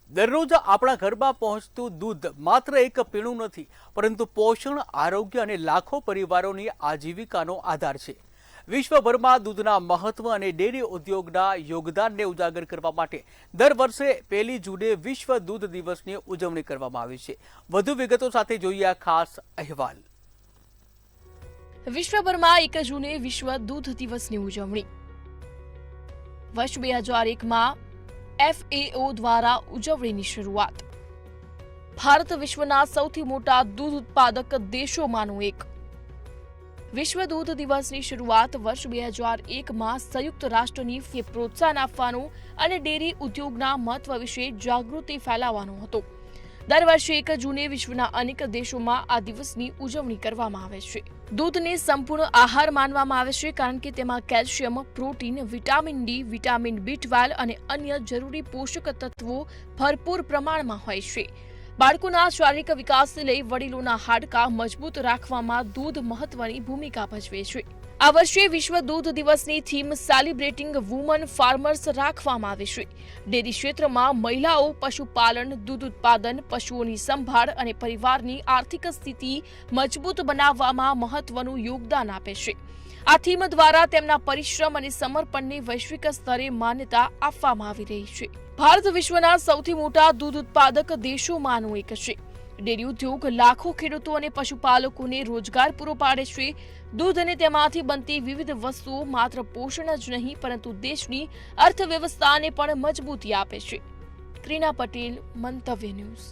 દરરોજ આપણા ઘરમાં પહોંચતું દૂધ માત્ર એક પીણું નથી, પરંતુ પોષણ, આરોગ્ય અને લાખો પરિવારોની આજીવિકાનો આધાર છે. વિશ્વભરમાં દૂધના મહત્વ અને ડેરી ઉદ્યોગના યોગદાનને ઉજાગર કરવા માટે દર વર્ષે 1 જૂને વિશ્વ દૂધ દિવસની ઉજવણી કરવામાં આવે છે. વધુ વિગતો સાથે જોઈએ આ ખાસ અહેવાલ. વિશ્વભરમાં 1 જૂને વિશ્વ દૂધ દિવસની ઉજવણી. વર્ષ 2001માં FAO દ્વારા ઉજવણીની શરૂઆત. ભારત વિશ્વના સૌથી મોટા દૂધ ઉત્પાદક દેશોમાંનું એક. વિશ્વ દૂધ દિવસની શરૂઆત વર્ષ 2001માં સંયુક્ત રાષ્ટ્રની પ્રોત્સાહન આપવાનું અને ડેરી ઉદ્યોગના મહત્વ વિશે જાગૃતિ ફેલાવવાનો હતો. દર વર્ષે 1 જૂને વિશ્વના અનેક દેશોમાં આ દિવસની ઉજવણી કરવામાં આવે છે. દૂધને સંપૂર્ણ આહાર માનવામાં આવે છે કારણ કે તેમાં calcium, protein, vitamin D, vitamin B12 અને અન્ય જરૂરી પોષક તત્વો ભરપૂર પ્રમાણમાં હોય છે. બાળકોના શારીરિક વિકાસથી લઈ વડીલોના હાડકાં મજબૂત રાખવામાં દૂધ મહત્વની ભૂમિકા ભજવે છે. આ વર્ષે વિશ્વ દૂધ દિવસની થીમ સેલિબ્રેટિંગ વુમન ફાર્મર્સ રાખવામાં આવી છે. ડેરી ક્ષેત્રમાં મહિલાઓ પશુપાલન, દૂધ ઉત્પાદન, પશુઓની સંભાળ અને પરિવારની આર્થિક સ્થિતિ મજબૂત બનાવવામાં મહત્વનું યોગદાન આપે છે. આ થીમ દ્વારા તેમના પરિશ્રમ અને સમર્પણને વૈશ્વિક સ્તરે માન્યતા આપવામાં આવી રહી છે. ભારત વિશ્વના સૌથી મોટા દૂધ ઉત્પાદક દેશોમાંનું એક છે. ડેરી ઉદ્યોગ લાખો ખેડૂતો અને પશુપાલકોને રોજગાર પૂરો પાડે છે. દૂધ અને તેમાંથી બનતી વિવિધ વસ્તુઓ માત્ર પોષણ જ નહીં, પરંતુ દેશની અર્થવ્યવસ્થાને પણ મજબૂતી આપે છે. ક્રીના પટેલ, મંતવ્ય ન્યૂઝ.